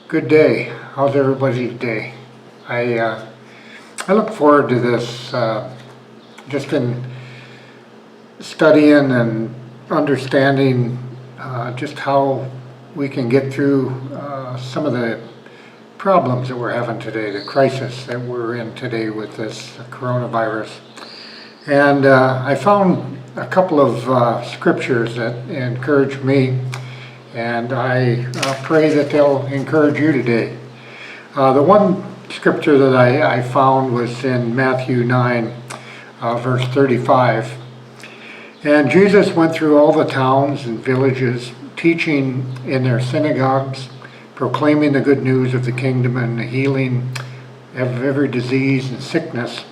Good day. How's everybody's day? I look forward to this. Just in studying and understanding just how we can get through some of the problems that we're having today, the crisis that we're in today with this coronavirus. And I found a couple of scriptures that encourage me, and I pray that they'll encourage you today. The one scripture that I found was in Matthew 9, verse 35. And Jesus went through all the towns and villages, teaching in their synagogues, proclaiming the good news of the kingdom and the healing of every disease and sickness.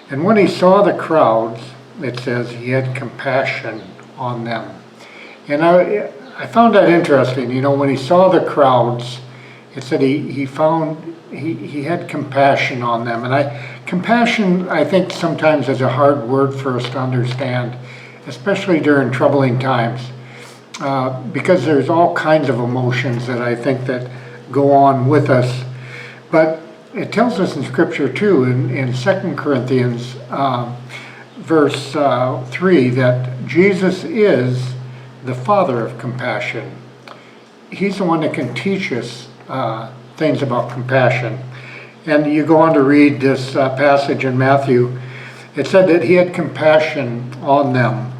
And when he saw the crowds, it says he had compassion on them. And I found that interesting. You know, when he saw the crowds, it said he had compassion on them. And compassion, I think, sometimes is a hard word for us to understand, especially during troubling times, because there's all kinds of emotions that I think that go on with us. But it tells us in Scripture too, in 2 Corinthians verse 3, that Jesus is the Father of compassion. He's the one that can teach us things about compassion. And you go on to read this passage in Matthew. It said that he had compassion on them,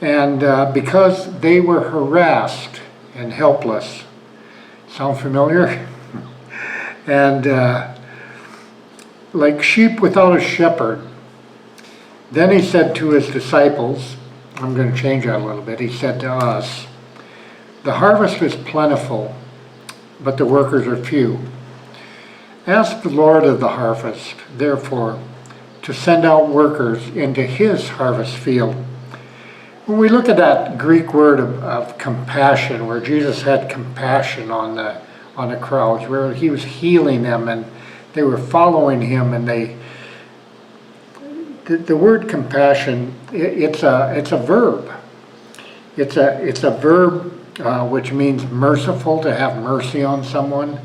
and because they were harassed and helpless. Sound familiar? And like sheep without a shepherd. Then he said to his disciples, I'm going to change that a little bit. He said to us, the harvest is plentiful, but the workers are few. Ask the Lord of the harvest, therefore, to send out workers into his harvest field. When we look at that Greek word of compassion, where Jesus had compassion on the crowds, where he was healing them and they were following him, and the word compassion, it's a verb. It's a verb which means merciful, to have mercy on someone.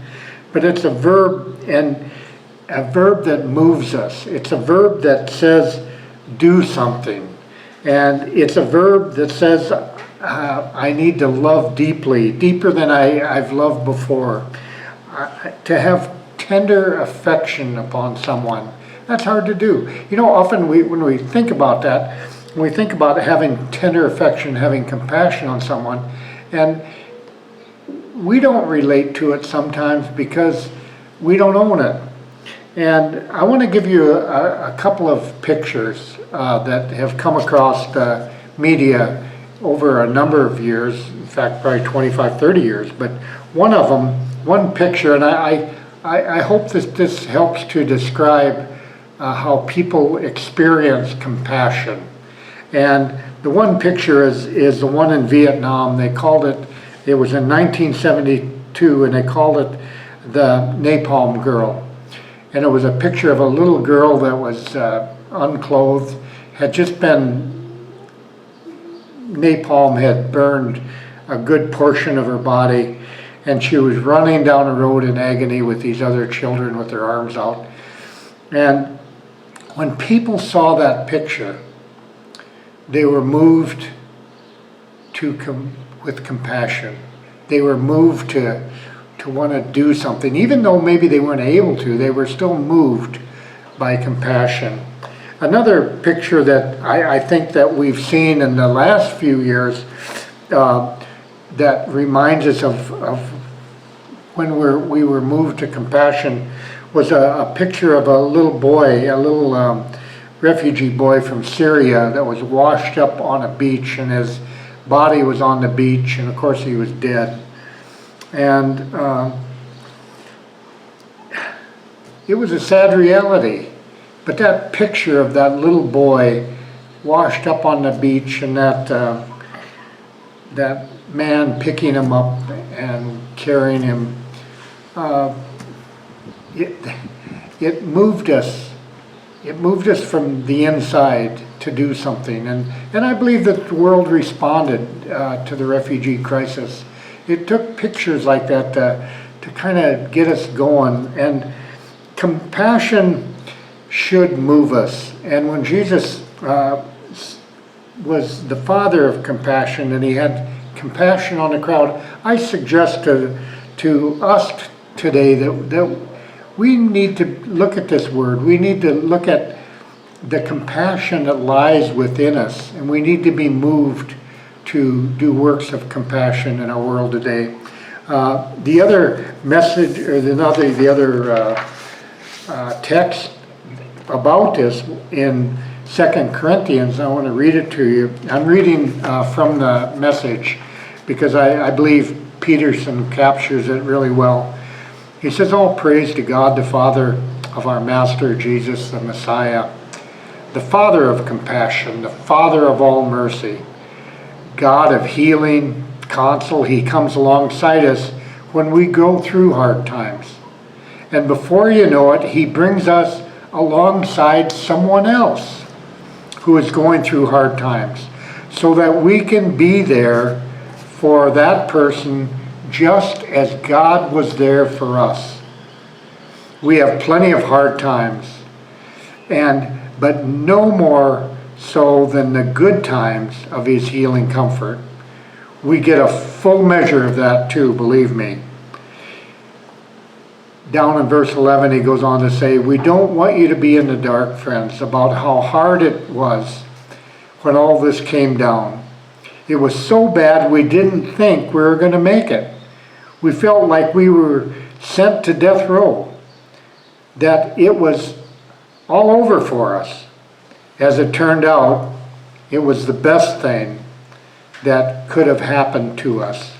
But it's a verb, and a verb that moves us. It's a verb that says do something. And it's a verb that says I need to love deeply, deeper than I've loved before. To have tender affection upon someone. That's hard to do. You know, often when we think about that, when we think about having tender affection, having compassion on someone, and we don't relate to it sometimes because we don't own it. And I want to give you a couple of pictures that have come across the media over a number of years, in fact, probably 25, 30 years, but one of them, one picture, and I hope this helps to describe how people experience compassion. And the one picture is the one in Vietnam. They called it was in 1972, and they called it the Napalm Girl. And it was a picture of a little girl that was unclothed, had just been, napalm had burned a good portion of her body, and she was running down the road in agony with these other children with their arms out. And when people saw that picture, they were moved with compassion. They were moved to want to do something. Even though maybe they weren't able to, they were still moved by compassion. Another picture that I think that we've seen in the last few years that reminds us of when we were moved to compassion was a picture of a little boy, a little refugee boy from Syria that was washed up on a beach, and his body was on the beach, and of course he was dead. And it was a sad reality, but that picture of that little boy washed up on the beach, and that man picking him up and carrying him, it moved us. It moved us from the inside to do something. And I believe that the world responded to the refugee crisis. It took pictures like that to kind of get us going. And compassion should move us. And when Jesus was the father of compassion, and he had compassion on the crowd, I suggest to us today that we need to look at this word. We need to look at the compassion that lies within us, and we need to be moved to do works of compassion in our world today. The other message, or the other text about this in 2 Corinthians, I want to read it to you. I'm reading from the Message because I believe Peterson captures it really well. He says, "All praise to God, the Father of our Master Jesus, the Messiah, the Father of compassion, the Father of all mercy, God of healing, counsel. He comes alongside us when we go through hard times. And before you know it, he brings us alongside someone else who is going through hard times, so that we can be there for that person just as God was there for us. We have plenty of hard times, but no more so than the good times of his healing comfort. We get a full measure of that too, believe me." Down in verse 11, he goes on to say, "We don't want you to be in the dark, friends, about how hard it was when all this came down. It was so bad we didn't think we were going to make it. We felt like we were sent to death row, that it was all over for us. As it turned out, it was the best thing that could have happened to us.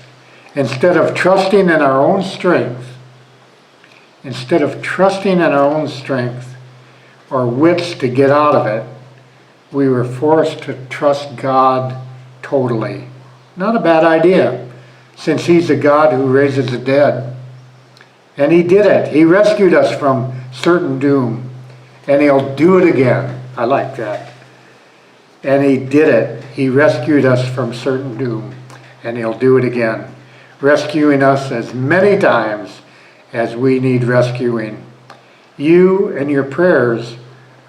Instead of trusting in our own strength or wits to get out of it, we were forced to trust God totally. Not a bad idea, since he's the God who raises the dead. And he did it. He rescued us from certain doom. And he'll do it again." I like that. And he did it. He rescued us from certain doom. And he'll do it again, rescuing us as many times as we need rescuing. You and your prayers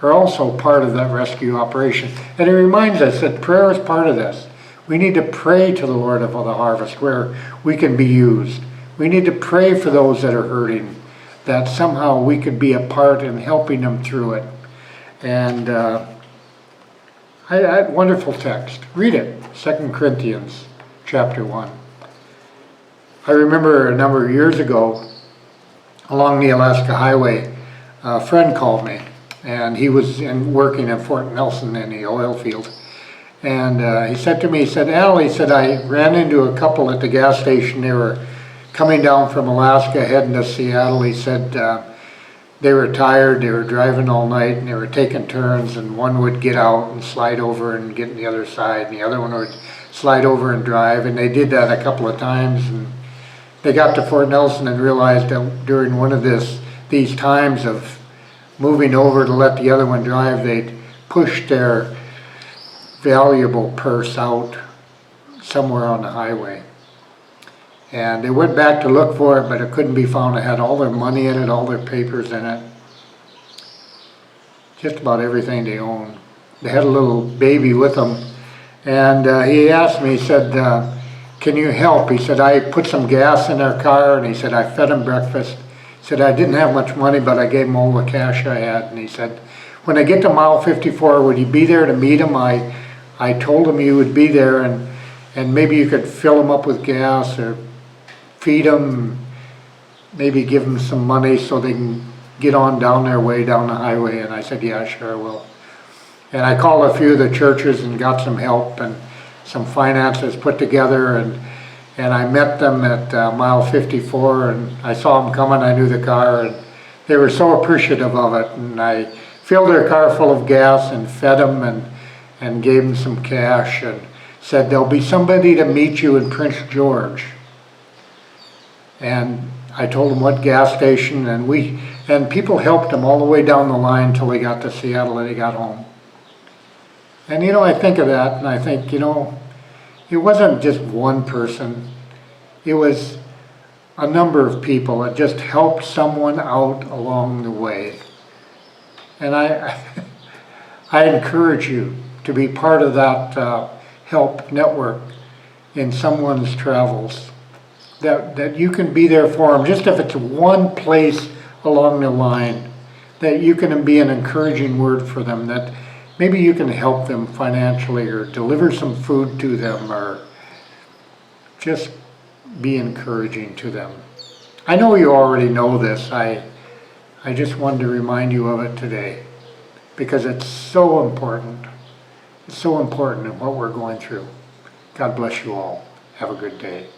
are also part of that rescue operation. And it reminds us that prayer is part of this. We need to pray to the Lord of the harvest where we can be used. We need to pray for those that are hurting, that somehow we could be a part in helping them through it. And wonderful text. Read it, 2 Corinthians chapter 1. I remember a number of years ago, along the Alaska Highway, a friend called me, and he was working in Fort Nelson in the oil field. And he said to me, he said, "Al," he said, "I ran into a couple at the gas station. They were coming down from Alaska, heading to Seattle." He said they were tired, they were driving all night, and they were taking turns, and one would get out and slide over and get on the other side, and the other one would slide over and drive, and they did that a couple of times. And they got to Fort Nelson and realized that during one of these times of moving over to let the other one drive, they'd pushed their valuable purse out somewhere on the highway. And they went back to look for it, but it couldn't be found. It had all their money in it, all their papers in it, just about everything they owned. They had a little baby with them. And he asked me, he said, "Can you help?" He said, "I put some gas in their car," and he said, "I fed them breakfast." He said, "I didn't have much money, but I gave them all the cash I had." And he said, "When I get to mile 54, would you be there to meet him? I told him you would be there, and maybe you could fill them up with gas or feed them, maybe give them some money so they can get on down their way down the highway." And I said, "Yeah, sure I will." And I called a few of the churches and got some help and some finances put together, and I met them at mile 54, and I saw them coming. I knew the car, and they were so appreciative of it. And I filled their car full of gas and fed them and gave them some cash and said, "There'll be somebody to meet you in Prince George." And I told them what gas station, and people helped them all the way down the line until they got to Seattle and they got home. And I think of that, and I think, it wasn't just one person. It was a number of people that just helped someone out along the way. And I encourage you to be part of that help network in someone's travels. That you can be there for them, just if it's one place along the line, that you can be an encouraging word for them, that maybe you can help them financially or deliver some food to them or just be encouraging to them. I know you already know this. I just wanted to remind you of it today because it's so important. It's so important in what we're going through. God bless you all. Have a good day.